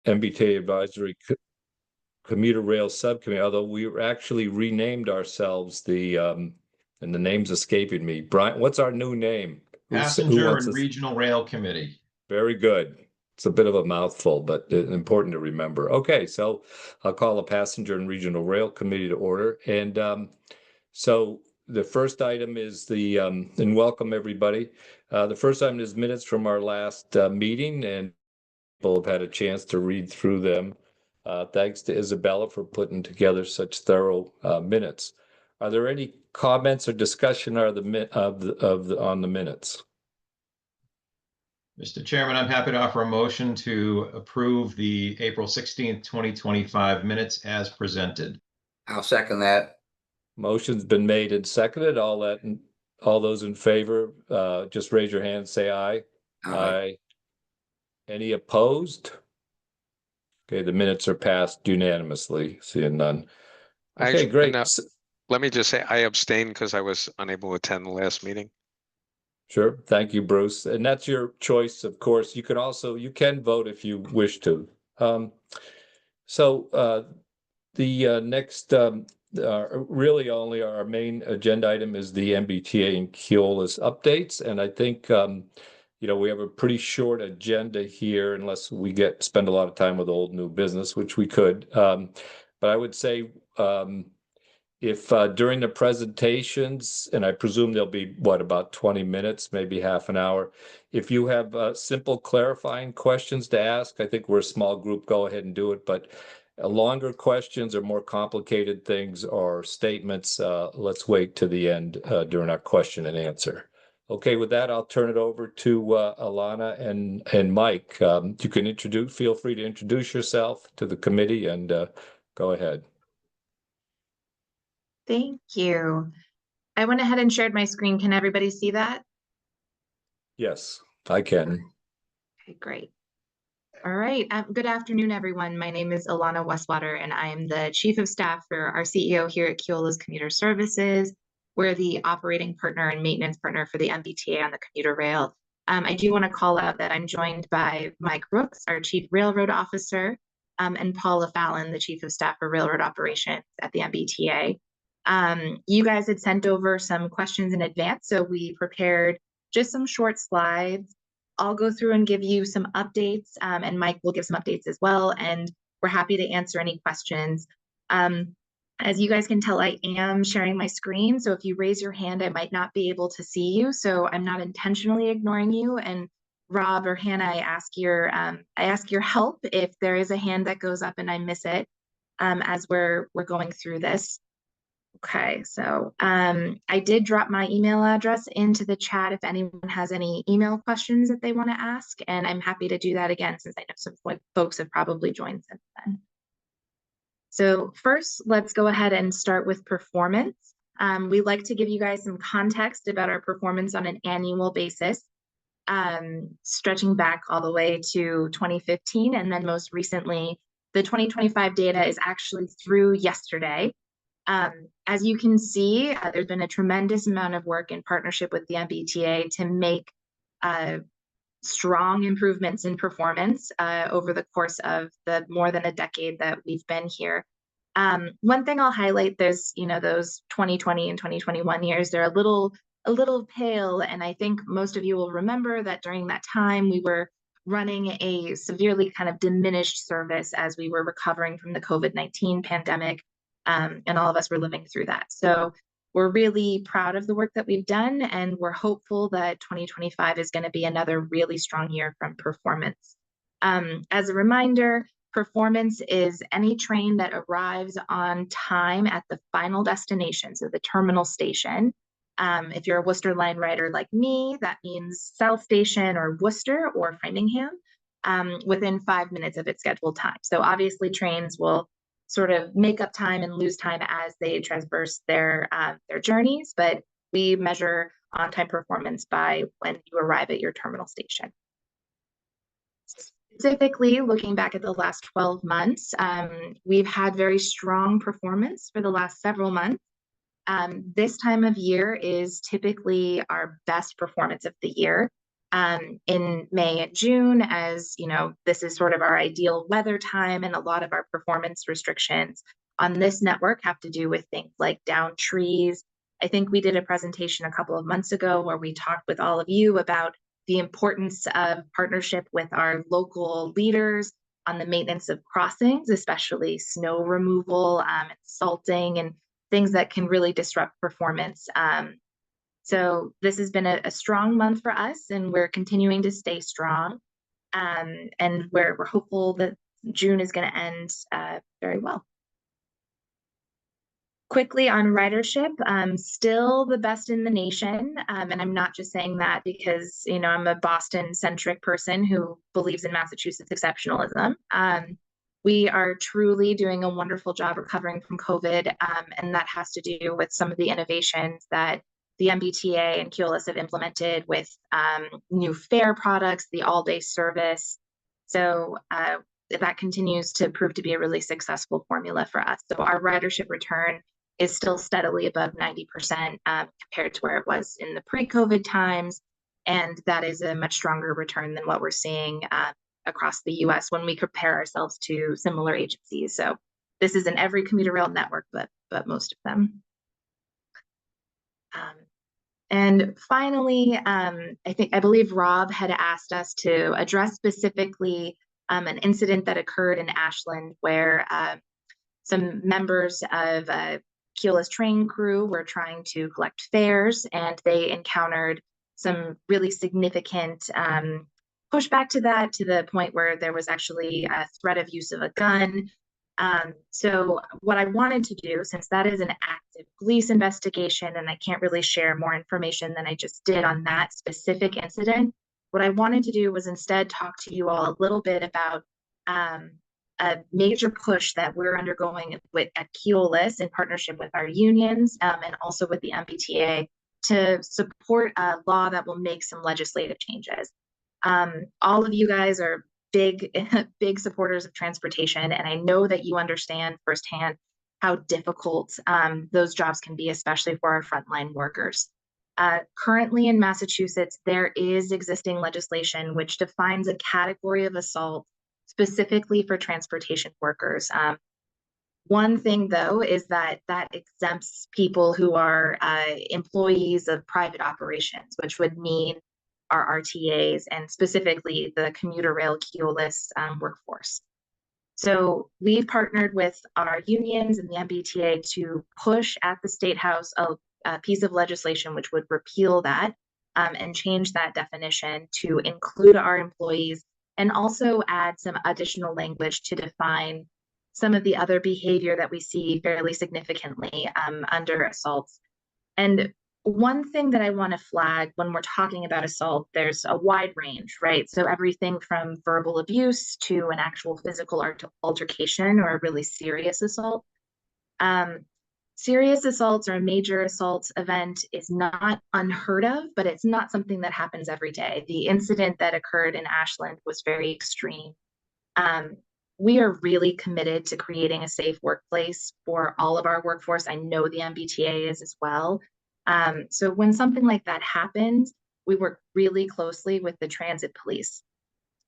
MBTA Advisory Commuter Rail Subcommittee, although we actually renamed ourselves and the name's escaping me. Brian, what's our new name? Passenger and Regional Rail Committee. Very good. It's a bit of a mouthful, but important to remember. Okay, so I'll call the Passenger and Regional Rail Committee to order. And so the first item is and welcome everybody. The first item is minutes from our last meeting, and people have had a chance to read through them. Thanks to Isabella for putting together such thorough minutes. Are there any comments or discussion on the minutes? Mr. Chairman, I'm happy to offer a motion to approve the April 16th, 2025 minutes as presented. I'll second that. Motion's been made and seconded. All those in favor, just raise your hand and say aye. Aye. Any opposed? Okay, the minutes are passed unanimously, seeing none. Okay, great. Now, let me just say I abstained because I was unable to attend the last meeting. Sure. Thank you, Bruce. And that's your choice, of course. You can vote if you wish to. So the next, really only our main agenda item is the MBTA and Keolis updates. And I think, we have a pretty short agenda here unless we spend a lot of time with old new business, which we could. But I would say, if during the presentations, and I presume there'll be about 20 minutes, maybe half an hour, if you have simple clarifying questions to ask, I think we're a small group, go ahead and do it. But longer questions or more complicated things or statements, let's wait to the end during our question and answer. Okay, with that, I'll turn it over to Alana and Mike. You can feel free to introduce yourself to the committee and go ahead. Thank you. I went ahead and shared my screen. Can everybody see that? Yes, I can. Okay, great. All right. Good afternoon, everyone. My name is Alana Westwater, and I am the Chief of Staff for our CEO here at Keolis Commuter Services. We're the operating partner and maintenance partner for the MBTA on the commuter rail. I do want to call out that I'm joined by Mike Brooks, our Chief Railroad Officer, and Paula Fallon, the Chief of Staff for Railroad Operations at the MBTA. You guys had sent over some questions in advance, so we prepared just some short slides. I'll go through and give you some updates, and Mike will give some updates as well, and we're happy to answer any questions. As you guys can tell, I am sharing my screen, so if you raise your hand, I might not be able to see you, so I'm not intentionally ignoring you. And Rob or Hannah, I ask your help if there is a hand that goes up and I miss it as we're going through this. Okay, so I did drop my email address into the chat if anyone has any email questions that they want to ask, and I'm happy to do that again since I know some folks have probably joined since then. So first, let's go ahead and start with performance. We like to give you guys some context about our performance on an annual basis, stretching back all the way to 2015, and then most recently, the 2025 data is actually through yesterday. As you can see, there's been a tremendous amount of work in partnership with the MBTA to make strong improvements in performance over the course of the more than a decade that we've been here. One thing I'll highlight, there's those 2020 and 2021 years, they're a little pale, and I think most of you will remember that during that time we were running a severely kind of diminished service as we were recovering from the COVID-19 pandemic. And all of us were living through that. So we're really proud of the work that we've done, and we're hopeful that 2025 is going to be another really strong year from performance. As a reminder, performance is any train that arrives on time at the final destination, so the terminal station. If you're a Worcester line rider like me, that means South Station or Worcester or Framingham within 5 minutes of its scheduled time. So obviously trains will sort of make up time and lose time as they traverse their journeys, but we measure on-time performance by when you arrive at your terminal station. Specifically, looking back at the last 12 months, we've had very strong performance for the last several months. This time of year is typically our best performance of the year. in May and June, as you know, this is sort of our ideal weather time, and a lot of our performance restrictions on this network have to do with things like down trees. I think we did a presentation a couple of months ago where we talked with all of you about the importance of partnership with our local leaders on the maintenance of crossings, especially snow removal, and salting, and things that can really disrupt performance. So this has been a strong month for us, and we're continuing to stay strong. And we're hopeful that June is going to end very well. Quickly on ridership, still the best in the nation. And I'm not just saying that because, you know, I'm a Boston-centric person who believes in Massachusetts exceptionalism. We are truly doing a wonderful job recovering from COVID, and that has to do with some of the innovations that the MBTA and Keolis have implemented with new fare products, the all-day service. So that continues to prove to be a really successful formula for us. So our ridership return is still steadily above 90% compared to where it was in the pre-COVID times. And that is a much stronger return than what we're seeing across the US when we compare ourselves to similar agencies. So this is in every commuter rail network, but most of them. And finally, I believe Rob had asked us to address specifically an incident that occurred in Ashland where some members of Keolis train crew were trying to collect fares, and they encountered some really significant pushback to that, to the point where there was actually a threat of use of a gun. So what I wanted to do, since that is an active police investigation and I can't really share more information than I just did on that specific incident, what I wanted to do was instead talk to you all a little bit about a major push that we're undergoing at Keolis in partnership with our unions and also with the MBTA to support a law that will make some legislative changes. All of you guys are big supporters of transportation, and I know that you understand firsthand how difficult those jobs can be, especially for our frontline workers. Currently in Massachusetts, there is existing legislation which defines a category of assault specifically for transportation workers. One thing, though, is that exempts people who are employees of private operations, which would mean our RTAs and specifically the commuter rail Keolis workforce. So we've partnered with our unions and the MBTA to push at the State House a piece of legislation which would repeal that and change that definition to include our employees, and also add some additional language to define some of the other behavior that we see fairly significantly under assaults. And one thing that I want to flag when we're talking about assault, there's a wide range, right? So everything from verbal abuse to an actual physical altercation or a really serious assault. Serious assaults or a major assault event is not unheard of, but it's not something that happens every day. The incident that occurred in Ashland was very extreme. We are really committed to creating a safe workplace for all of our workforce. I know the MBTA is as well. So when something like that happens, we work really closely with the transit police.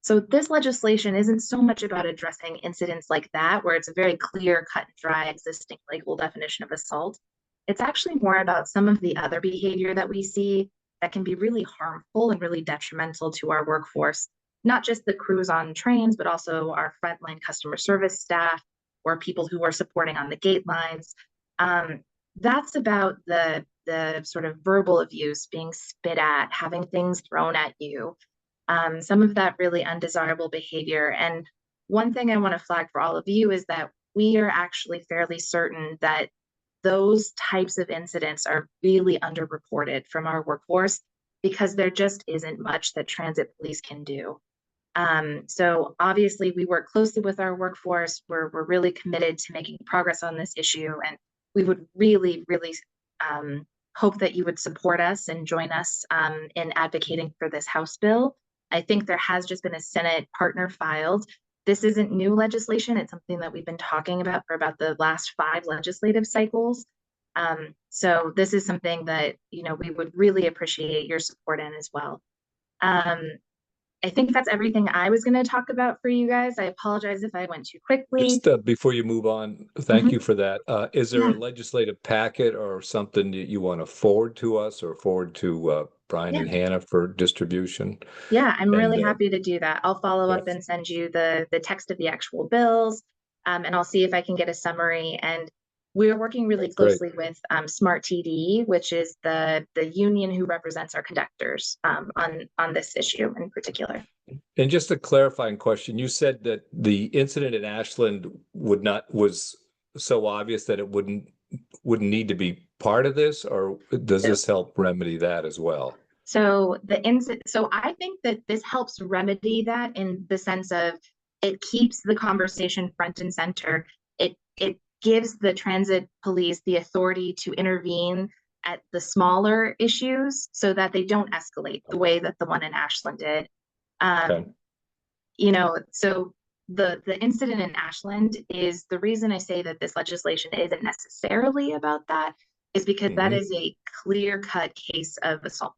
So this legislation isn't so much about addressing incidents like that, where it's a very clear, cut and dry existing legal definition of assault. It's actually more about some of the other behavior that we see that can be really harmful and really detrimental to our workforce, not just the crews on trains, but also our frontline customer service staff or people who are supporting on the gate lines. That's about the sort of verbal abuse, being spit at, having things thrown at you. Some of that really undesirable behavior. And one thing I want to flag for all of you is that we are actually fairly certain that those types of incidents are really underreported from our workforce because there just isn't much that transit police can do. So obviously we work closely with our workforce. We're really committed to making progress on this issue, and we would really hope that you would support us and join us in advocating for this House bill. I think there has just been a Senate partner filed. This isn't new legislation. It's something that we've been talking about for about the last 5 legislative cycles. So this is something that, you know, we would really appreciate your support in as well. I think that's everything I was going to talk about for you guys. I apologize if I went too quickly. Just before you move on, thank you for that. Is there a legislative packet or something that you want to forward to us or forward to Brian and Hannah for distribution? Yeah, I'm really And, happy to do that. I'll follow up and send you the text of the actual bills, and I'll see if I can get a summary. And we're working really closely with Smart TD, which is the union who represents our conductors on this issue in particular. And just a clarifying question, you said that the incident in Ashland was so obvious that it wouldn't need to be part of this, or does this help remedy that as well? So I think that this helps remedy that in the sense of it keeps the conversation front and center. It gives the transit police the authority to intervene at the smaller issues so that they don't escalate the way that the one in Ashland did. You know, so the incident in Ashland is the reason I say that this legislation isn't necessarily about that is because that is a clear-cut case of assault,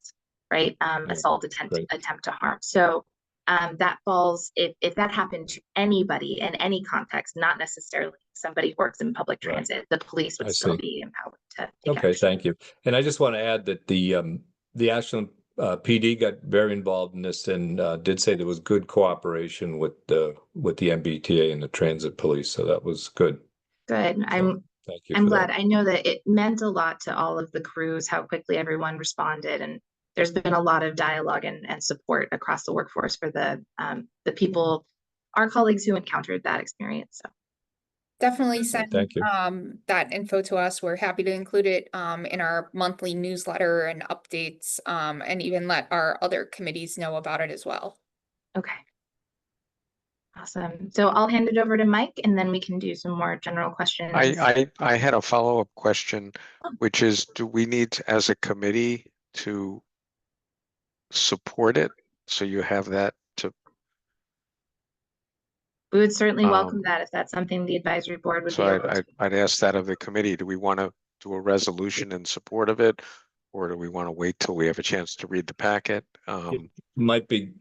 right? Assault attempt to harm. So that falls, if that happened to anybody in any context, not necessarily somebody who works in public transit, the police would still be empowered to take action. Thank you. And I just want to add that the Ashland PD got very involved in this and did say there was good cooperation with the MBTA and the transit police, so that was good. Good. So, I'm glad. I know that it meant a lot to all of the crews how quickly everyone responded, and there's been a lot of dialogue and support across the workforce for the people, our colleagues who encountered that experience. So definitely send that info to us. We're happy to include it in our monthly newsletter and updates, and even let our other committees know about it as well. Okay. Awesome. So I'll hand it over to Mike and then we can do some more general questions. I had a follow-up question, which is, do we need to, as a committee, to support it? So you have that to. We would certainly welcome that if that's something the advisory board would be able to. I'd ask that of the committee. Do we want to do a resolution in support of it, or do we want to wait till we have a chance to read the packet? It might be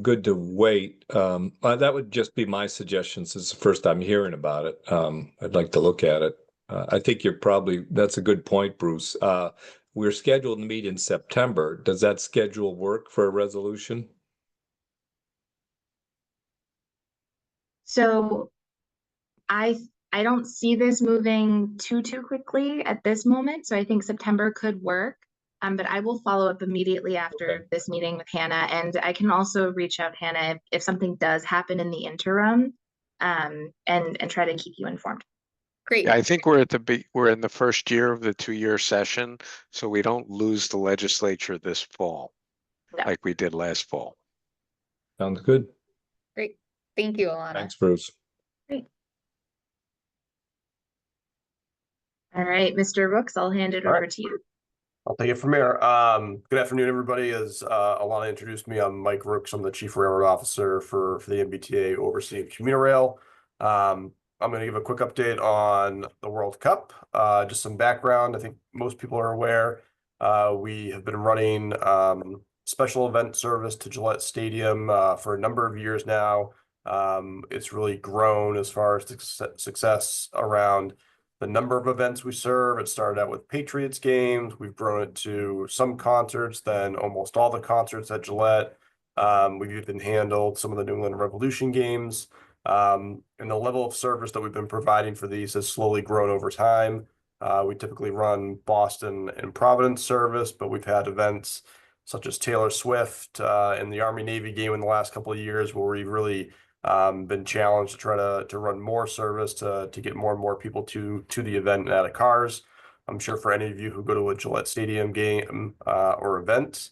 good to wait. That would just be my suggestion since it's the first time hearing about it. I'd like to look at it. I think that's a good point, Bruce. We're scheduled to meet in September. Does that schedule work for a resolution? So I don't see this moving too quickly at this moment. So I think September could work. But I will follow up immediately after this meeting with Hannah, and I can also reach out, Hannah, if something does happen in the interim, and try to keep you informed. Great. Yeah, I think we're in the first year of the 2-year session, so we don't lose the legislature this fall, like we did last fall. Sounds good. Great. Thank you, Alana. Thanks, Bruce. Great. All right, Mr. Rooks, I'll hand it over to you. I'll take it from here. Good afternoon, everybody. As Alana introduced me, I'm Mike Rooks. I'm the Chief Railroad Officer for the MBTA overseeing commuter rail. I'm going to give a quick update on the World Cup. Just some background. I think most people are aware. We have been running special event service to Gillette Stadium for a number of years now. It's really grown as far as success around the number of events we serve. It started out with Patriots games. We've grown it to some concerts, then almost all the concerts at Gillette. We've even handled some of the New England Revolution games. And the level of service that we've been providing for these has slowly grown over time. We typically run Boston and Providence service, but we've had events such as Taylor Swift and the Army-Navy game in the last couple of years where we've really been challenged to try to run more service to get more and more people to the event and out of cars. I'm sure for any of you who go to a Gillette Stadium game or event,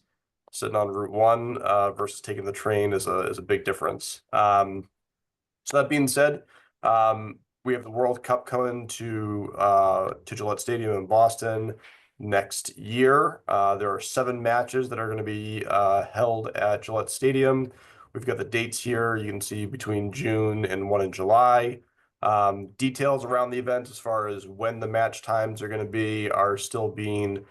sitting on Route 1 versus taking the train is a big difference. So that being said, we have the World Cup coming to Gillette Stadium in Boston next year. There are 7 matches that are going to be held at Gillette Stadium. We've got the dates here. You can see between June and 1 in July. Details around the event as far as when the match times are going to be are still being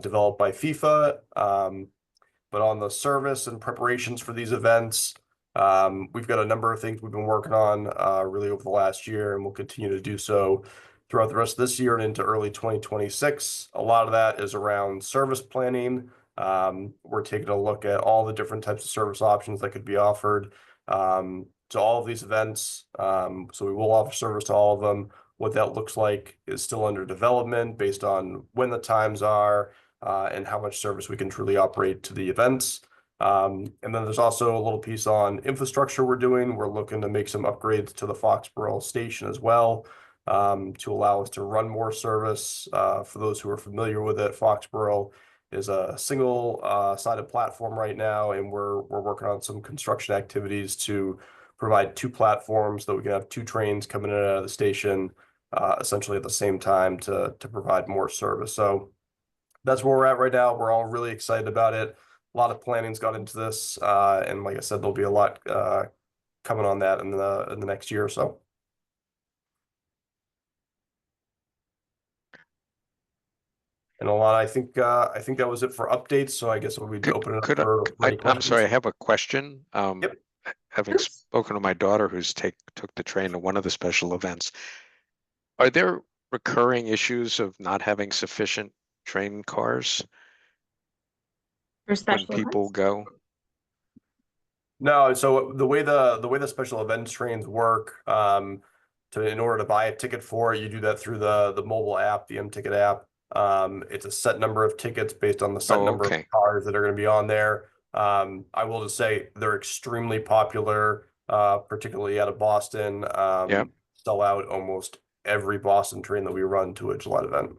developed by FIFA. But but on the service and preparations for these events, we've got a number of things we've been working on really over the last year, and we'll continue to do so throughout the rest of this year and into early 2026. A lot of that is around service planning. We're taking a look at all the different types of service options that could be offered to all of these events. So we will offer service to all of them. What that looks like is still under development based on when the times are and how much service we can truly operate to the events. And then there's also a little piece on infrastructure we're doing. We're looking to make some upgrades to the Foxborough station as well to allow us to run more service. For those who are familiar with it, Foxborough is a single sided platform right now, and we're working on some construction activities to provide two platforms so that we can have two trains coming in and out of the station essentially at the same time to provide more service. So that's where we're at right now. We're all really excited about it. A lot of planning's got into this, and like I said, there'll be a lot coming on that in the next year or so. And Alana, I think that was it for updates. So I guess we'd open it up for any questions. I'm sorry, I have a question. Yep. Having spoken to my daughter who's took the train to one of the special events, are there recurring issues of not having sufficient train cars For special when people events? go? No, so the way the special events trains work, in order to buy a ticket for it, you do that through the mobile app, the M-Ticket app. It's a set number of tickets based on the set number of cars that are going to be on there. I will just say they're extremely popular, particularly out of Boston. Sell out almost every Boston train that we run to a Gillette event.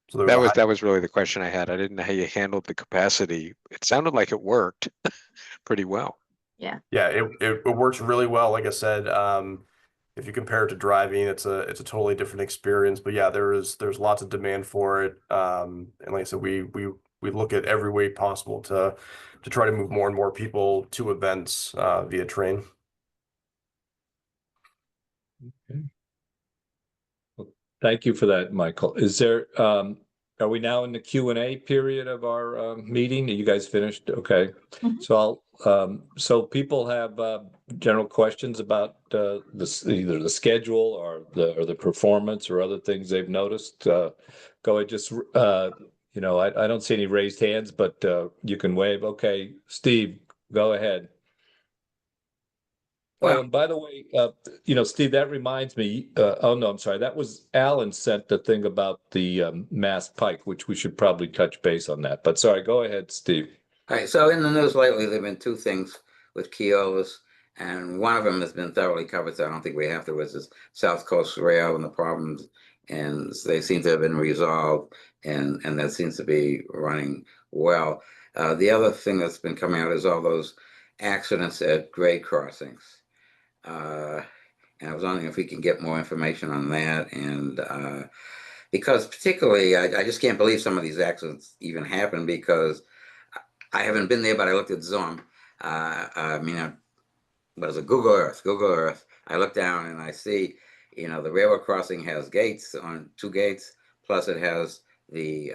So that was really the question I had. I didn't know how you handled the capacity. It sounded like it worked pretty well. Yeah. Yeah, it works really well. Like I said, if you compare it to driving, it's a totally different experience. But yeah, there's lots of demand for it. And like I said, we look at every way possible to try to move more and more people to events via train. Okay. Well, thank you for that, Michael. Is there are we now in the Q&A period of our meeting? Are you guys finished? Okay. So so people have general questions about either the schedule or the performance or other things they've noticed. Go ahead, just I don't see any raised hands, but you can wave. Okay, Steve, go ahead. Oh, and by the way, Steve, that reminds me, oh no, I'm sorry. That was Alan sent the thing about the Mass Pike, which we should probably touch base on that. But sorry, go ahead, Steve. All right, so in the news lately, there have been two things with Keolis, and one of them has been thoroughly covered, so I don't think we have to, which is South Coast Rail and the problems, and they seem to have been resolved, and that seems to be running well. The other thing that's been coming out is all those accidents at grade crossings. And I was wondering if we can get more information on that, and because particularly, I just can't believe some of these accidents even happen, because I haven't been there, but I looked at Zoom. I mean, what is it? Google Earth. I look down and I see, the railroad crossing has gates on 2 gates, plus it has the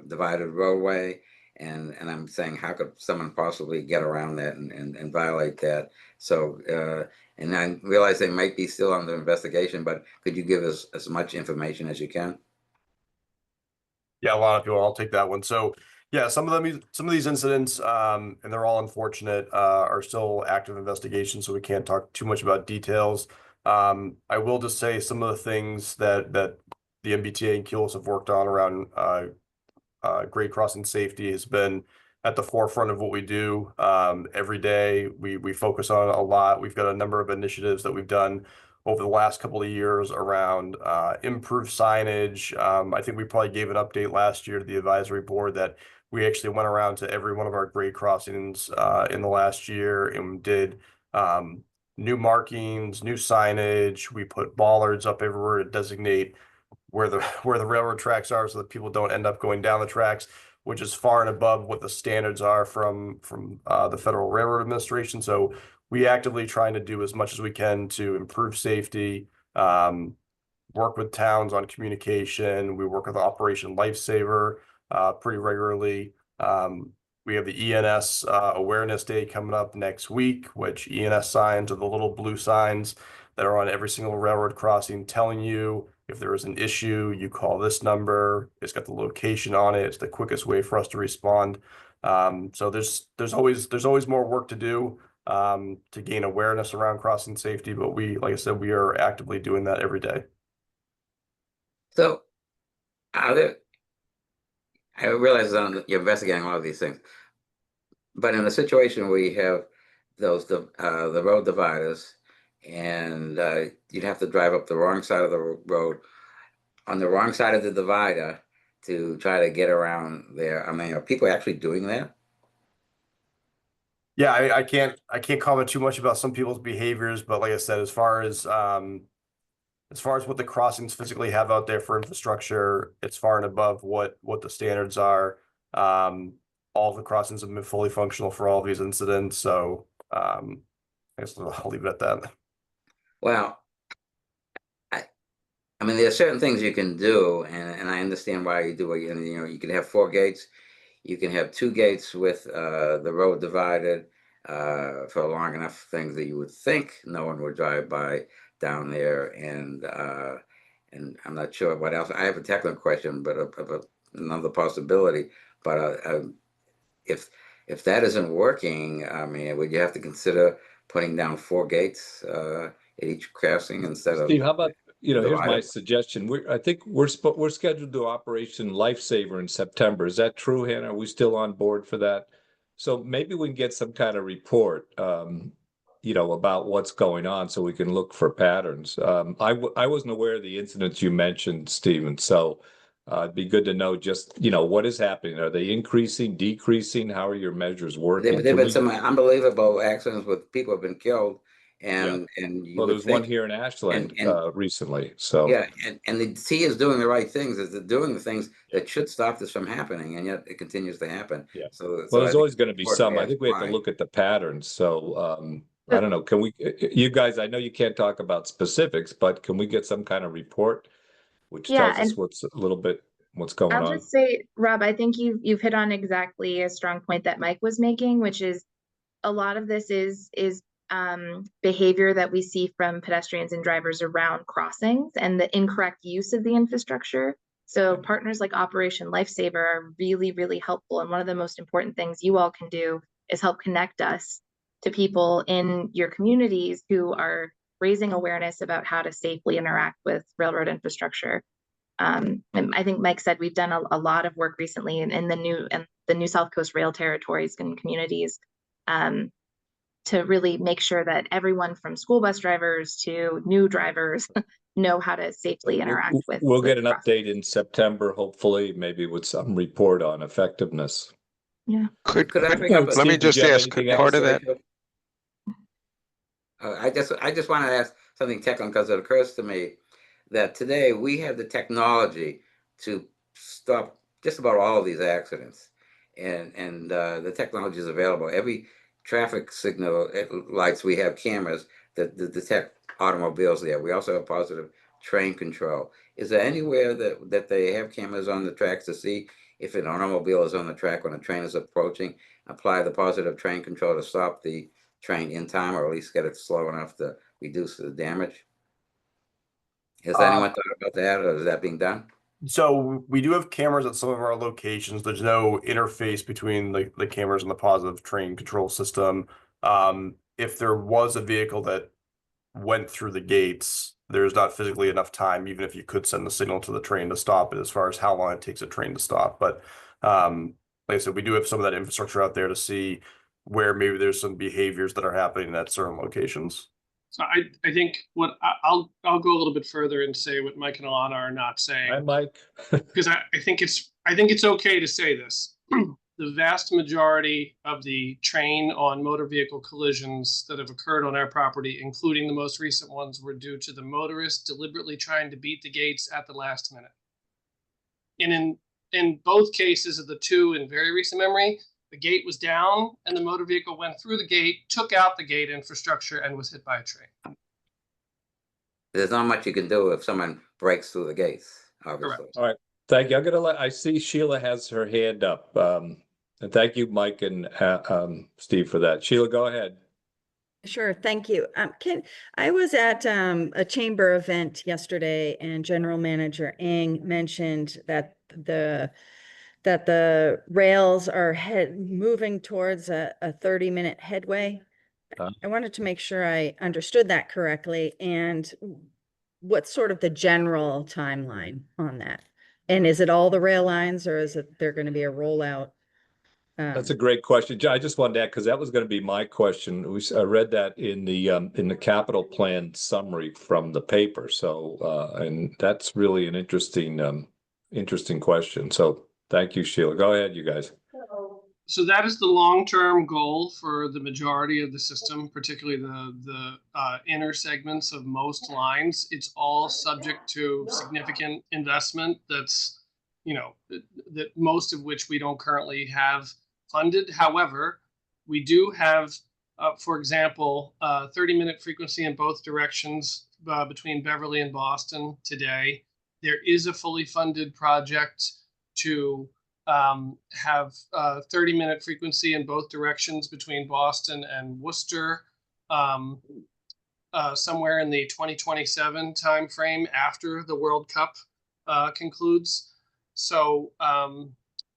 divided roadway. And I'm saying, how could someone possibly get around that and violate that? So, and I realize they might be still under investigation, but could you give us as much information as you can? Yeah, a lot of people. I'll take that one. So, yeah, some of these incidents, and they're all unfortunate, are still active investigations, so we can't talk too much about details. I will just say some of the things that the MBTA and Keolis have worked on around grade crossing safety has been at the forefront of what we do. Every day we focus on it a lot. We've got a number of initiatives that we've done over the last couple of years around improved signage. I think we probably gave an update last year to the advisory board that we actually went around to every one of our grade crossings in the last year and did new markings, new signage. We put bollards up everywhere to designate where the railroad tracks are so that people don't end up going down the tracks, which is far and above what the standards are from the Federal Railroad Administration. So we actively trying to do as much as we can to improve safety, work with towns on communication. We work with Operation Lifesaver pretty regularly. We have the ENS Awareness Day coming up next week, which ENS signs are the little blue signs that are on every single railroad crossing telling you if there is an issue, you call this number. It's got the location on it. It's the quickest way for us to respond. So there's always more work to do to gain awareness around crossing safety, but like I said, we are actively doing that every day. So, I realize you're investigating all of these things, but in a situation where you have the road dividers, and you'd have to drive up the wrong side of the road, on the wrong side of the divider, to try to get around there. I mean, are people actually doing that? Yeah, I can't comment too much about some people's behaviors, but like I said, as far as what the crossings physically have out there for infrastructure, it's far and above what the standards are. All the crossings have been fully functional for all of these incidents, so I guess I'll leave it at that. Well, I mean, there are certain things you can do, and I understand why you do it. You know, you can have 4 gates. You can have 2 gates with the road divided for long enough things that you would think no one would drive by down there, and I'm not sure what else. I have a technical question, but another possibility. But if that isn't working, I mean, would you have to consider putting down 4 gates at each crossing instead Steve, of? how about, here's my divided? suggestion. I think we're scheduled to do Operation Lifesaver in September. Is that true, Hannah? Are we still on board for that? So maybe we can get some kind of report, about what's going on, so we can look for patterns. I wasn't aware of the incidents you mentioned, Stephen. So it'd be good to know just, what is happening. Are they increasing, decreasing? How are your measures working? There've been some unbelievable accidents with people have been killed, and you Well, would there's one think, here in Ashland recently. So yeah, and the T is doing the right things, is doing the things that should stop this from happening, and yet it continues to happen. Yeah. So well, there's I think always going to be it's important some. I ask think we have to why. look at the patterns. So I don't know. Can we, you guys? I know you can't talk about specifics, but can we get some kind of report which Yeah, tells us what's going I'll on? just say, Rob, I think you've hit on exactly a strong point that Mike was making, which is a lot of this is behavior that we see from pedestrians and drivers around crossings and the incorrect use of the infrastructure. So partners like Operation Lifesaver are really, really helpful. And one of the most important things you all can do is help connect us to people in your communities who are raising awareness about how to safely interact with railroad infrastructure. And I think Mike said we've done a lot of work recently in the new South Coast Rail territories and communities to really make sure that everyone from school bus drivers to new drivers know how to safely interact with. We'll get an update in September, hopefully, maybe with some report on effectiveness. Yeah. Could I bring up? Let me just ask, part of that. I just want to ask something technical, because it occurs to me that today we have the technology to stop just about all of these accidents, and the technology is available. Every traffic signal lights, we have cameras that detect automobiles there. We also have positive train control. Is there anywhere that they have cameras on the tracks to see if an automobile is on the track when a train is approaching? Apply the positive train control to stop the train in time, or at least get it slow enough to reduce the damage? Has anyone thought about that, or is that being done? So we do have cameras at some of our locations. There's no interface between the cameras and the positive train control system. If there was a vehicle that went through the gates, there's not physically enough time, even if you could send the signal to the train to stop it, as far as how long it takes a train to stop. But like I said, we do have some of that infrastructure out there to see where maybe there's some behaviors that are happening at certain locations. So I think I'll go a little bit further and say what Mike and Alana are not saying. Hi, Mike. Because I think it's okay to say this. The vast majority of the train on motor vehicle collisions that have occurred on our property, including the most recent ones, were due to the motorist deliberately trying to beat the gates at the last minute. And in both cases of the 2 in very recent memory, the gate was down and the motor vehicle went through the gate, took out the gate infrastructure, and was hit by a train. There's not much you can do if someone breaks through the gates, obviously. Correct. All right. Thank you. I see Sheila has her hand up. And thank you, Mike and Steve, for that. Sheila, go ahead. Sure, thank you. I was at a chamber event yesterday, and General Manager Ng mentioned that the rails are moving towards a 30-minute headway. I wanted to make sure I understood that correctly, and what's sort of the general timeline on that? And is it all the rail lines, or is it there going to be a rollout? That's a great question. I just wanted to add, because that was going to be my question. I read that in the capital plan summary from the paper. So, and that's really an interesting question. So thank you, Sheila. Go ahead, you guys. So that is the long-term goal for the majority of the system, particularly the inner segments of most lines. It's all subject to significant investment that's, that most of which we don't currently have funded. However, we do have, for example, 30-minute frequency in both directions between Beverly and Boston today. There is a fully funded project to have 30-minute frequency in both directions between Boston and Worcester somewhere in the 2027 timeframe after the World Cup concludes. So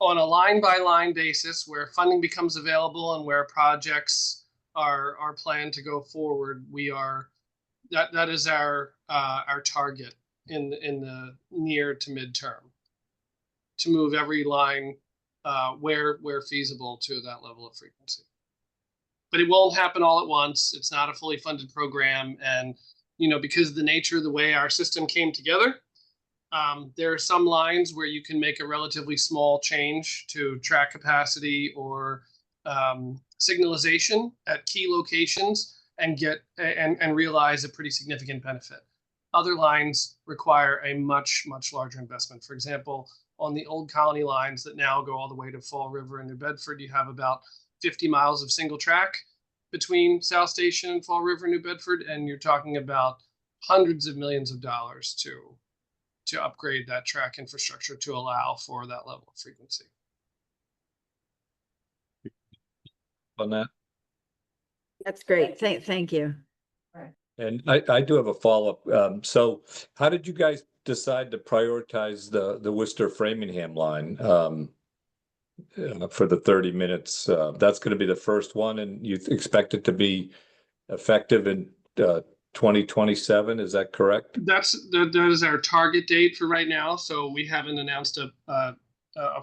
on a line-by-line basis, where funding becomes available and where projects are planned to go forward, that is our target in the near to midterm, to move every line where feasible to that level of frequency. But it won't happen all at once. It's not a fully funded program. And, because of the nature of the way our system came together, there are some lines where you can make a relatively small change to track capacity or signalization at key locations and realize a pretty significant benefit. Other lines require a much, much larger investment. For example, on the old Colony lines that now go all the way to Fall River and New Bedford, you have about 50 miles of single track between South Station and Fall River, New Bedford, and you're talking about hundreds of millions of dollars to upgrade that track infrastructure to allow for that level of frequency. On that? That's great. Thank you. And I do have a follow-up. So how did you guys decide to prioritize the Worcester Framingham line for the 30 minutes? That's going to be the first one, and you expect it to be effective in 2027. Is that correct? That is our target date for right now. So we haven't announced a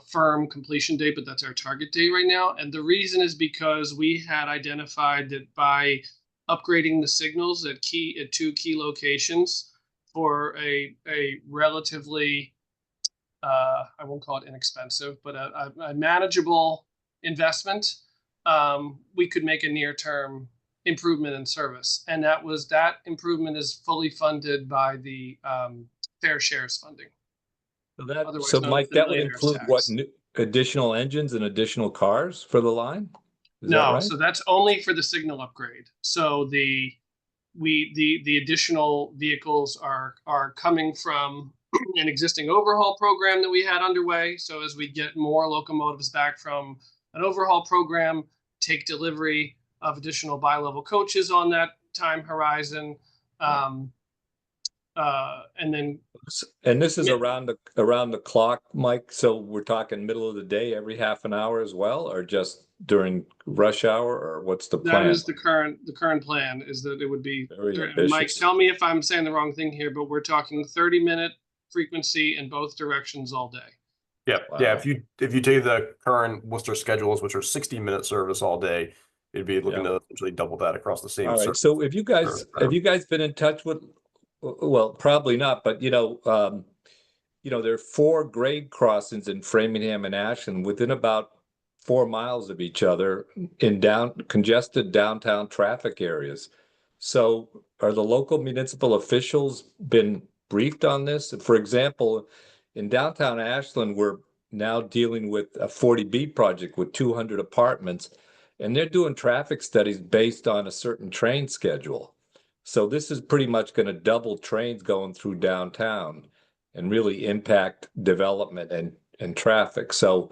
firm completion date, but that's our target date right now. And the reason is because we had identified that by upgrading the signals at two key locations for a relatively, I won't call it inexpensive, but a manageable investment, we could make a near-term improvement in service. And that improvement is fully funded by the fair shares funding. So Mike, that would include what, additional engines and additional cars for the line? Is that right? So that's only for the signal upgrade. So the additional vehicles are coming from an existing overhaul program that we had underway. So as we get more locomotives back from an overhaul program, take delivery of additional bi-level coaches on that time horizon, and this is around the clock, Mike. So we're talking middle of the day, every half an hour as well, or just during rush hour, or what's the plan? That is the current plan, is that it would be. Mike, tell me if I'm saying the wrong thing here, but we're talking 30-minute frequency in both directions all day. Yeah, wow. Yeah. If you take the current Worcester schedules, which are 60-minute service all day, it'd be looking to essentially double that across the same. All right. So have you guys been in touch with? Well, probably not, but there are 4 grade crossings in Framingham and Ashland within about 4 miles of each other in congested downtown traffic areas. So are the local municipal officials been briefed on this? For example, in downtown Ashland, we're now dealing with a 40B project with 200 apartments, and they're doing traffic studies based on a certain train schedule. So this is pretty much going to double trains going through downtown and really impact development and traffic. So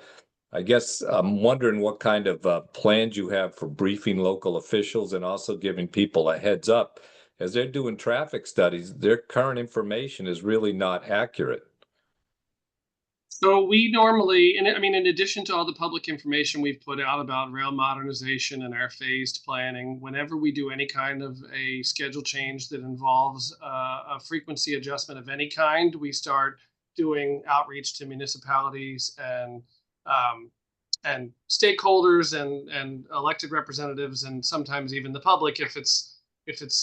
I guess I'm wondering what kind of plans you have for briefing local officials and also giving people a heads up. As they're doing traffic studies, their current information is really not accurate. So we normally, and I mean, in addition to all the public information we've put out about rail modernization and our phased planning, whenever we do any kind of a schedule change that involves a frequency adjustment of any kind, we start doing outreach to municipalities and stakeholders and elected representatives, and sometimes even the public if it's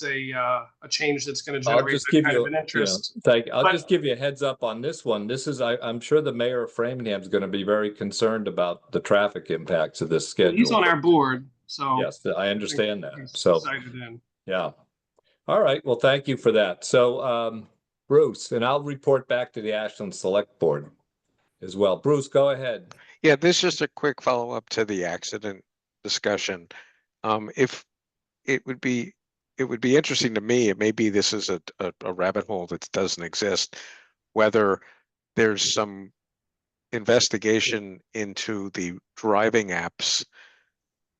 a change that's going to I'll generate just that give kind you, of an interest. I'll But- just give you a heads up on this one. This is, I'm sure the mayor of Framingham is going to be very concerned about the traffic impacts of this schedule. He's on our board, so. Yes, I understand that. He's So, cited in. yeah. All right. Well, thank you for that. So, Bruce, and I'll report back to the Ashland Select Board as well. Bruce, go ahead. Yeah, this is just a quick follow-up to the accident discussion. If it would be interesting to me, and maybe this is a rabbit hole that doesn't exist, whether there's some investigation into the driving apps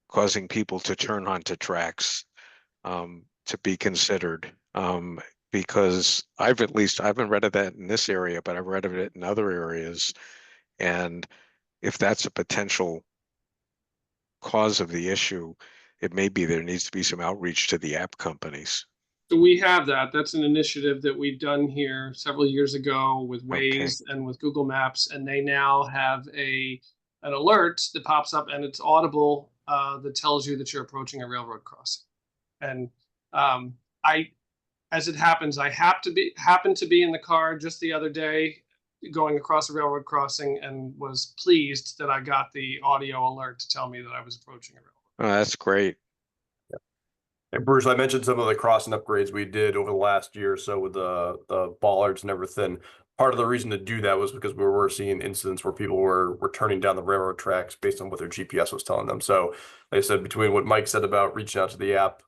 causing people to turn onto tracks to be considered. Because I haven't read of that in this area, but I've read of it in other areas. And if that's a potential cause of the issue, it may be there needs to be some outreach to the app companies. So we have that. That's an initiative that we've done here several years ago with Waze and with Google Maps, and they now have an alert that pops up and it's audible that tells you that you're approaching a railroad crossing. And as it happens, I happened to be in the car just the other day going across a railroad crossing and was pleased that I got the audio alert to tell me that I was approaching a railroad. Oh, that's great. And Bruce, I mentioned some of the crossing upgrades we did over the last year or so with the bollards and everything. Part of the reason to do that was because we were seeing incidents where people were turning down the railroad tracks based on what their GPS was telling them. So, like I said, between what Mike said about reaching out to the app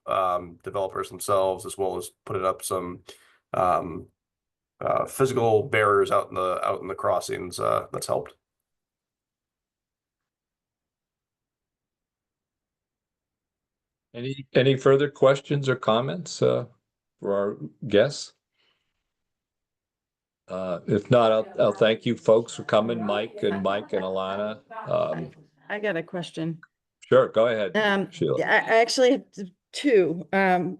developers themselves, as well as putting up some physical barriers out in the crossings, that's helped. Any further questions or comments for our guests? If not, I'll thank you folks for coming, Mike and Alana. I got a question. Sure, go ahead, Sheila. I actually have two. One,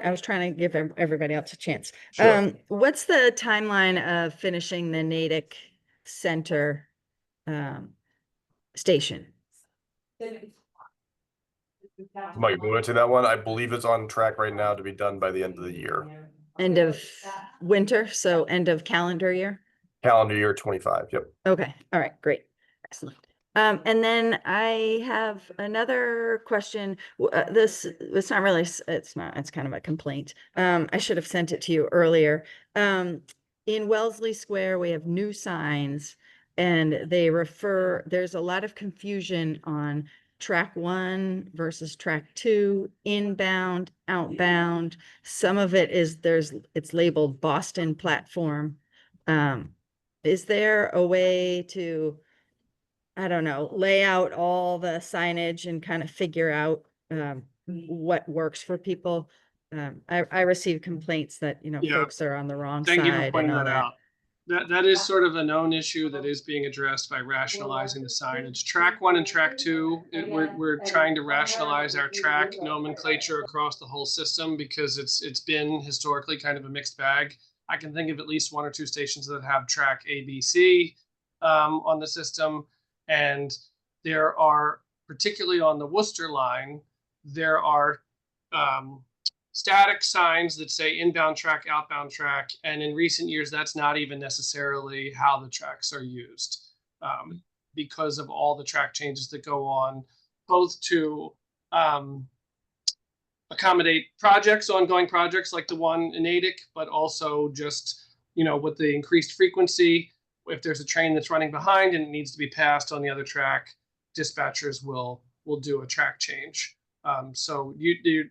I was trying to give everybody else a chance. Sure. What's the timeline of finishing the Natick Center station? Mike, go into that one. I believe it's on track right now to be done by the end of the year. End of winter, so end of calendar year? Calendar year 25, yep. Okay, all right, great, excellent. And then I have another question. It's not really, it's kind of a complaint. I should have sent it to you earlier. In Wellesley Square, we have new signs and there's a lot of confusion on track 1 versus track 2, inbound, outbound. Some of it is it's labeled Boston platform. Is there a way to, I don't know, lay out all the signage and kind of figure out what works for people? I receive complaints that, Yeah. folks are on the wrong Thank you for side pointing and all that that. out. That is sort of a known issue that is being addressed by rationalizing the signage. Track 1 and track 2, we're trying to rationalize our track nomenclature across the whole system because it's been historically kind of a mixed bag. I can think of at least 1 or 2 stations that have track ABC on the system, and there are, particularly on the Worcester line, there are static signs that say inbound track, outbound track. And in recent years, that's not even necessarily how the tracks are used because of all the track changes that go on, both to accommodate ongoing projects like the one in Natick, but also just, with the increased frequency, if there's a train that's running behind and it needs to be passed on the other track, dispatchers will do a track change. So you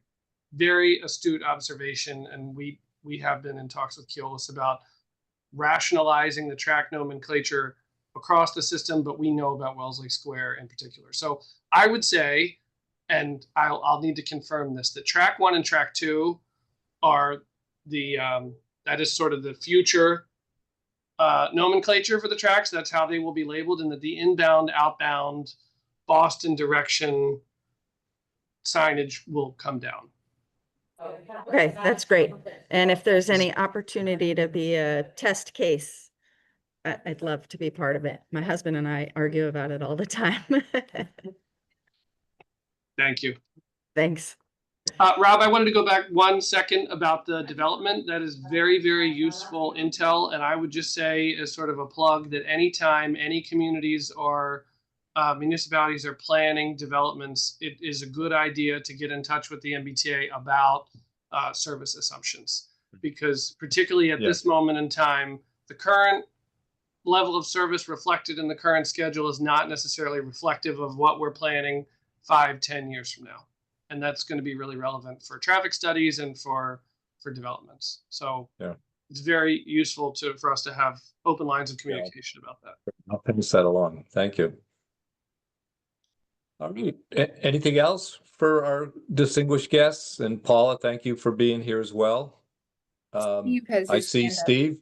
very astute observation, and we have been in talks with Keolis about rationalizing the track nomenclature across the system, but we know about Wellesley Square in particular. So I would say, and I'll need to confirm this, that track 1 and track 2 are the that is sort of the future nomenclature for the tracks. That's how they will be labeled, and that the inbound, outbound, Boston direction signage will come down. Okay, that's great. And if there's any opportunity to be a test case, I'd love to be part of it. My husband and I argue about it all the time. Thank you. Thanks. Rob, I wanted to go back 1 second about the development. That is very, very useful intel. And I would just say, as sort of a plug, that anytime any communities or municipalities are planning developments, it is a good idea to get in touch with the MBTA about service assumptions. Because particularly at this moment in time, the current level of service reflected in the current schedule is not necessarily reflective of what we're planning 5-10 years from now. And that's going to be really relevant for traffic studies and for developments. So it's very useful for us to have open lines of communication about that. I'll pass that along. Thank you. All right. Anything else for our distinguished guests? And Paula, thank you for being here as well. I see Steve.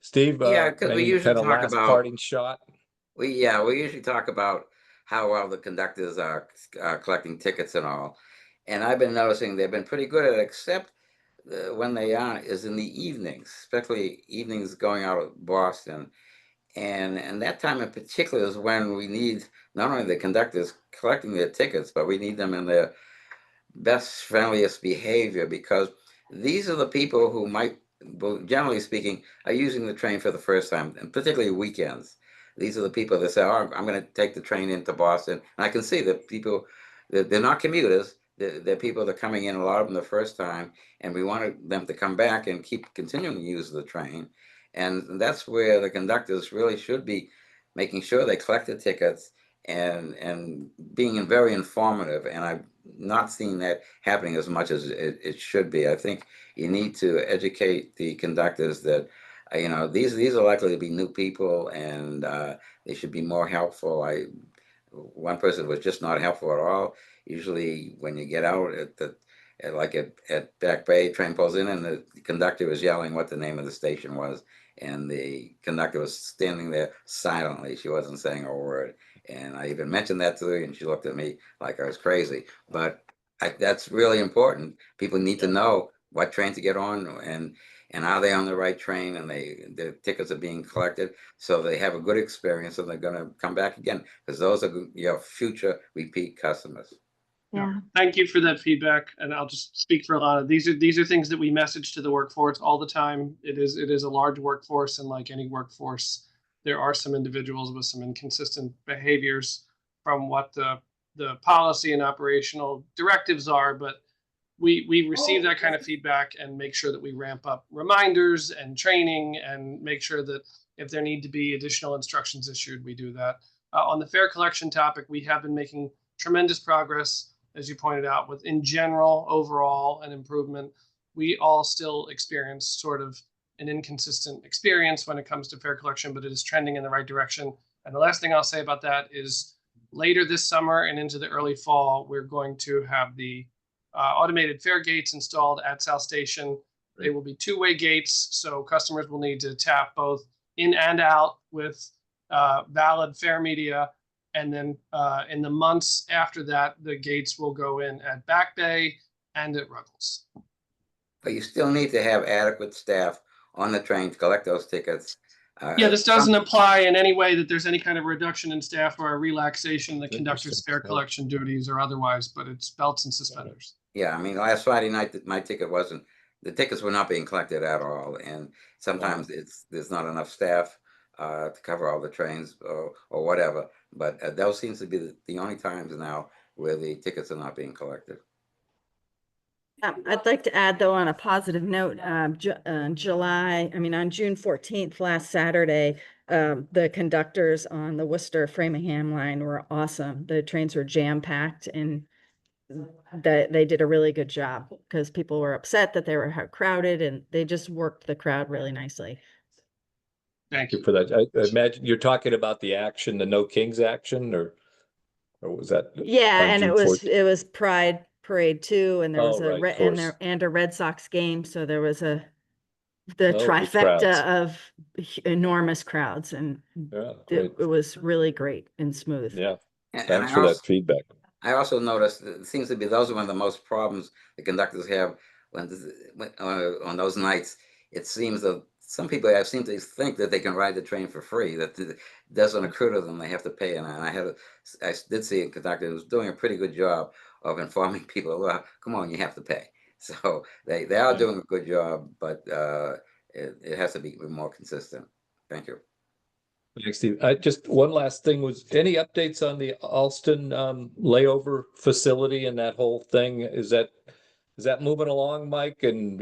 Steve, Yeah, because we any usually kind of talk last about parting shot? we usually talk about how well the conductors are collecting tickets and all. And I've been noticing they've been pretty good at it, except when they are is in the evenings, especially evenings going out of Boston. And that time in particular is when we need not only the conductors collecting their tickets, but we need them in their best, friendliest behavior, because these are the people who might, generally speaking, are using the train for the first time, and particularly weekends. These are the people that say, oh, I'm going to take the train into Boston. And I can see that people, they're not commuters. They're people that are coming in, a lot of them the first time, and we want them to come back and keep continuing to use the train. And that's where the conductors really should be making sure they collect the tickets and being very informative. And I've not seen that happening as much as it should be. I think you need to educate the conductors that these are likely to be new people, and they should be more helpful. One person was just not helpful at all. Usually when you get out at Back Bay, train pulls in and the conductor was yelling what the name of the station was, and the conductor was standing there silently. She wasn't saying a word. And I even mentioned that to her, and she looked at me like I was crazy. But that's really important. People need to know what train to get on, and are they on the right train, and their tickets are being collected, so they have a good experience and they're going to come back again, because those are your future repeat customers. Yeah. Thank you for that feedback. And I'll just speak for Alana. These are things that we message to the workforce all the time. It is a large workforce, and like any workforce, there are some individuals with some inconsistent behaviors from what the policy and operational directives are, but we receive that kind of feedback and make sure that we ramp up reminders and training and make sure that if there need to be additional instructions issued, we do that. On the fare collection topic, we have been making tremendous progress, as you pointed out, with in general, overall, an improvement. We all still experience sort of an inconsistent experience when it comes to fare collection, but it is trending in the right direction. And the last thing I'll say about that is later this summer and into the early fall, we're going to have the automated fare gates installed at South Station. They will be two-way gates, so customers will need to tap both in and out with valid fare media. And then in the months after that, the gates will go in at Back Bay and at Ruggles. But you still need to have adequate staff on the train to collect those tickets. Yeah, this doesn't imply in any way that there's any kind of reduction in staff or a relaxation in the conductor's fare collection duties or otherwise, but it's belts and suspenders. Yeah, I mean, last Friday night, my ticket the tickets were not being collected at all. And sometimes there's not enough staff to cover all the trains or whatever. But those seems to be the only times now where the tickets are not being collected. I'd like to add, though, on a positive note, on June 14th, last Saturday, the conductors on the Worcester Framingham line were awesome. The trains were jam-packed, and they did a really good job because people were upset that they were crowded, and they just worked the crowd really nicely. Thank Thank you you. for that. I imagine you're talking about the action, the No Kings action, or was that? Yeah, on and June it was 14th? Pride Parade too, and there was Oh, a right, of and course. a Red Sox game, so there was the Oh, big crowds. trifecta of enormous crowds, and Yeah, great. it was really great and smooth. Yeah, And thanks I for also, that feedback. I also noticed that it seems to be those are one of the most problems the conductors have on those nights. It seems that some people have seemed to think that they can ride the train for free, that it doesn't occur to them they have to pay. And I did see a conductor who was doing a pretty good job of informing people, well, come on, you have to pay. So they are Yeah. doing a good job, but it has to be more consistent. Thank you. Thanks, Steve. Just one last thing, was any updates on the Alston layover facility and that whole thing? Is that moving along, Mike? And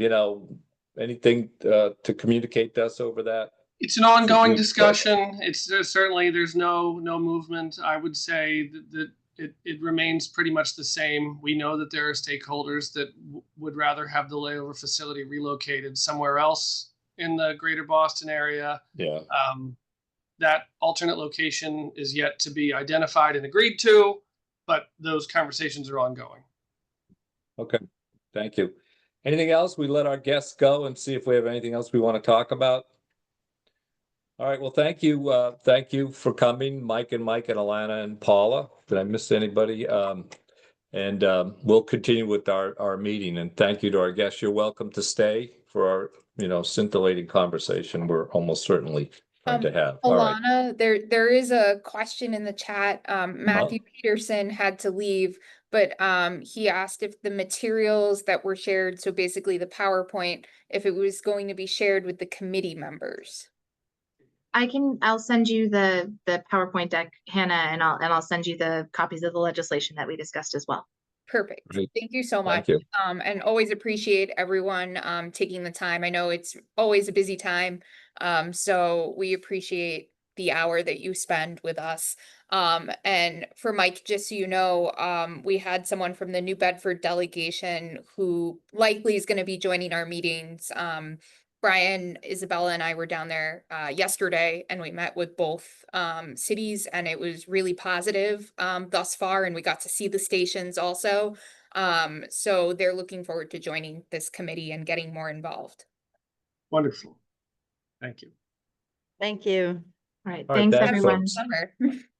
anything to communicate to us over that? It's an ongoing we- discussion. It's certainly there's no movement. I would say that it remains pretty much the same. We know that there are stakeholders that would rather have the layover facility relocated somewhere else in the greater Boston area. Yeah. That alternate location is yet to be identified and agreed to, but those conversations are ongoing. Okay, thank you. Anything else? We let our guests go and see if we have anything else we want to talk about. All right, well, thank you. Thank you for coming, Mike and Alana and Paula. Did I miss anybody? And we'll continue with our meeting, and thank you to our guests. You're welcome to stay for our, scintillating conversation we're almost certainly going to have. All right. Alana, there is a question in the chat. Matthew Peterson had to leave, but he asked if the materials that were shared, so basically the PowerPoint, if it was going to be shared with the committee members. I'll send you the PowerPoint deck, Hannah, and I'll send you the copies of the legislation that we discussed as well. Perfect. Great. Thank you so much. Thank you. And always appreciate everyone taking the time. I know it's always a busy time. So we appreciate the hour that you spend with us. And for Mike, just so you know, we had someone from the New Bedford delegation who likely is going to be joining our meetings. Brian, Isabella, and I were down there yesterday, and we met with both cities, and it was really positive thus far, and we got to see the stations also. So they're looking forward to joining this committee and getting more involved. Wonderful. Thank you. Thank you. All right, All right, thanks thanks, everyone. folks. Summer.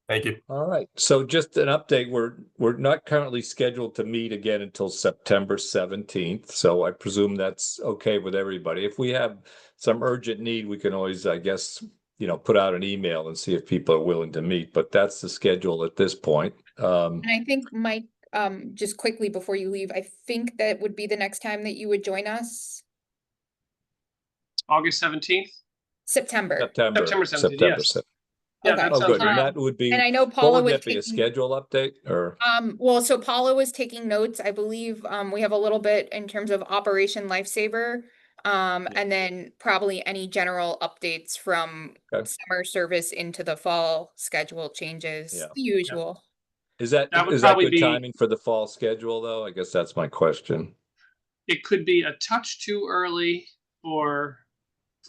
Thank you. All right. So just an update, we're not currently scheduled to meet again until September 17th. So I presume that's okay with everybody. If we have some urgent need, we can always, I guess, put out an email and see if people are willing to meet, but that's the schedule at this point. And I think, Mike, just quickly before you leave, I think that would be the next time that you would join us. August 17th? September. September 17th, September yes. 7th. Yeah, Okay. that Oh, sounds good. right. And that would be, And I know what Paula would was that be, a taking, schedule update or? well, so Paula was taking notes. I believe we have a little bit in terms of Operation Lifesaver. And then probably any general updates from Okay. summer service into the fall schedule changes, Yeah. the usual. Is that would is that probably good be- timing for the fall schedule though? I guess that's my question. It could be a touch too early for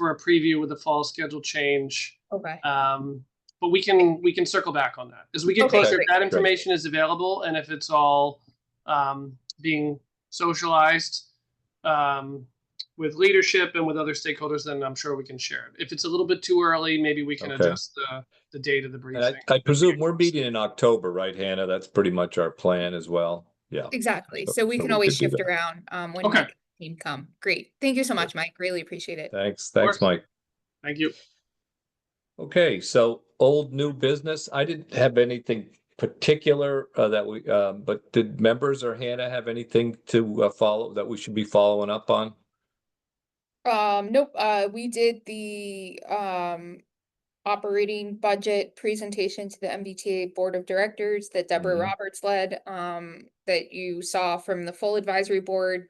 a preview with the fall schedule change. Okay. But we can circle back on that. As we get Okay, closer, great. that information is available, and if it's all being socialized with leadership and with other stakeholders, then I'm sure we can share it. If it's a little bit too early, maybe we can Okay. adjust the date of the briefing. And I presume we're meeting in October, right, Hannah? That's pretty much our plan as well. Yeah. Exactly. So- So we so can we always could do shift that. around when Okay. Mike and the team come. Great. Thank you so much, Mike. Really appreciate it. Thanks, course. Mike. Thank you. Okay, so old new business. I didn't have anything particular that we, but did members or Hannah have anything to follow that we should be following up on? Nope. We did the operating budget presentation to the MBTA Board of Directors that Deborah Mhm. Roberts led, that you saw from the full advisory board.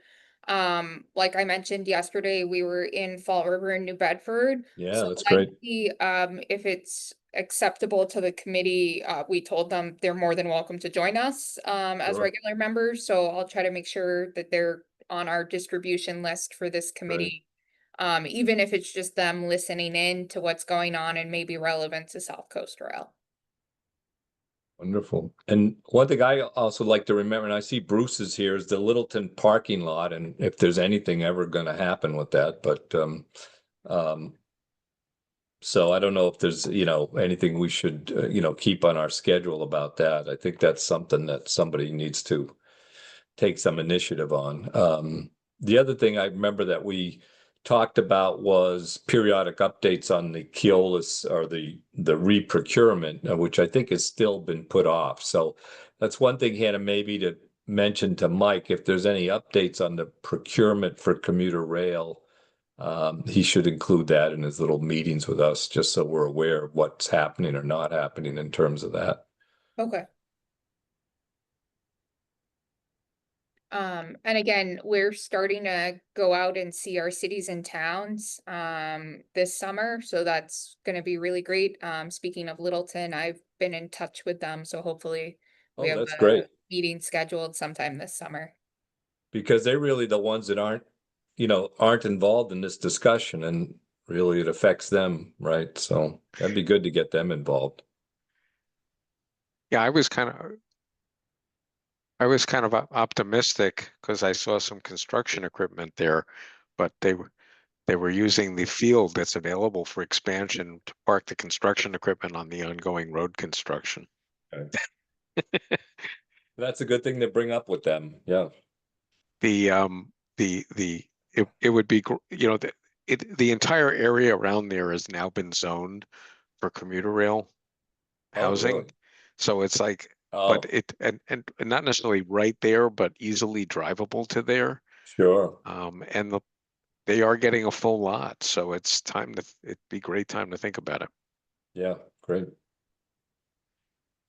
Like I mentioned yesterday, we were in Fall River in New Bedford. Yeah, So that's great. likely, if it's acceptable to the committee, we told them they're more than welcome to join us as Sure. regular members. So I'll try to make sure that they're on our distribution list for this committee. even if it's just them listening in to what's going on and maybe relevant to South Coast Rail. Wonderful. And one thing I also like to remember, and I see Bruce is here, is the Littleton parking lot, and if there's anything ever going to happen with that, but so I don't know if there's, anything we should, keep on our schedule about that. I think that's something that somebody needs to take some initiative on. The other thing I remember that we talked about was periodic updates on the Keolis or the re-procurement, which I think has still been put off. So that's one thing, Hannah, maybe to mention to Mike, if there's any updates on the procurement for commuter rail, he should include that in his little meetings with us, just so we're aware of what's happening or not happening in terms of that. Okay. And again, we're starting to go out and see our cities and towns this summer, so that's going to be really great. Speaking of Littleton, I've been in touch with them, so hopefully we have That's a great. meeting scheduled sometime this summer. Because they're really the ones that aren't involved in this discussion, and really it affects them, right? So that'd be good to get them involved. Yeah, I was kind of optimistic because I saw some construction equipment there, but they were using the field that's available for expansion to park the construction equipment on the ongoing road construction. Okay. That's a good thing to bring up with them. Yeah. It would be, the entire area around there has now been zoned for commuter rail housing. Really? So it's like, Oh, but and not necessarily right there, but easily drivable to there. sure. And they are getting a full lot, so it'd be a great time to think about it. Yeah, great.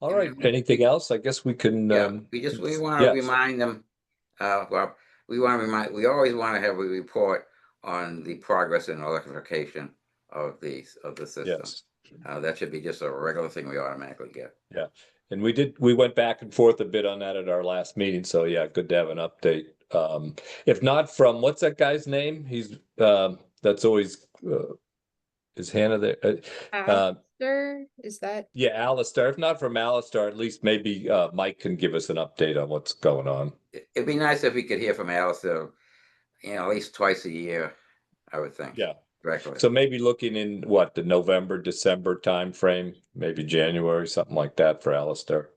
All And right. Anything else? I guess we can. Yeah, we want to yes. remind them, well, we always want to have a report on the progress in electrification of the system. Yes. That should be just a regular thing we automatically get. Yeah. And we went back and forth a bit on that at our last meeting. So yeah, good to have an update. If not from, what's that guy's name? He's that's always is Hannah there? Alistair, is that? Yeah, Alistair. If not from Alistair, at least maybe Mike can give us an update on what's going on. It'd be nice if we could hear from Alistair, at least twice a year, I would think. Yeah. Directly. So maybe looking in the November, December time frame, maybe January, something like that for Alistair.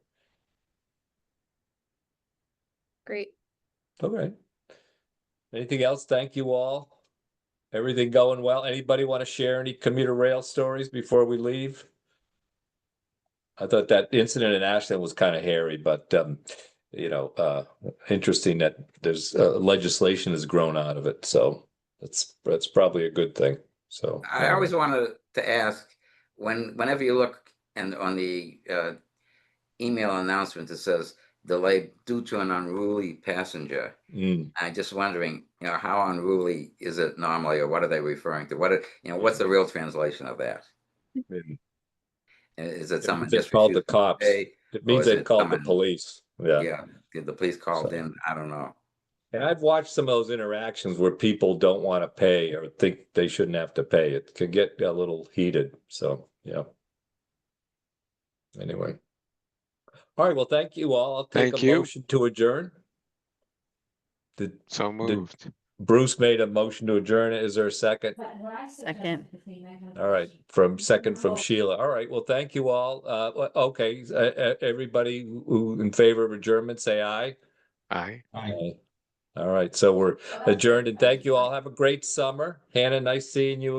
Great. Okay. Anything else? Thank you all. Everything going well? Anybody want to share any commuter rail stories before we leave? I thought that incident in Ashland was kind of hairy, but interesting that there's legislation has grown out of it. So that's probably a good thing. So I always wanted to ask, whenever you look and on the email announcement that says delay due to an unruly passenger, I'm just wondering, how unruly is it normally, or what are they referring to? What's the real translation of that? Is it someone just called the refused to cops? pay, It means they've called the police. Yeah. Yeah, did the police called in? I don't know. And I've watched some of those interactions where people don't want to pay or think they shouldn't have to pay. It can get a little heated. So, yeah. Anyway. All right. Well, thank you all. I'll take a motion to adjourn. So moved. Bruce made a motion to adjourn. Is there a second? Second. All right. Second from Sheila. All right. Well, thank you all. Okay. Everybody who in favor of adjournment, say aye. Aye. Aye. All right. So we're adjourned, and thank you all. Have a great summer. Hannah, nice seeing you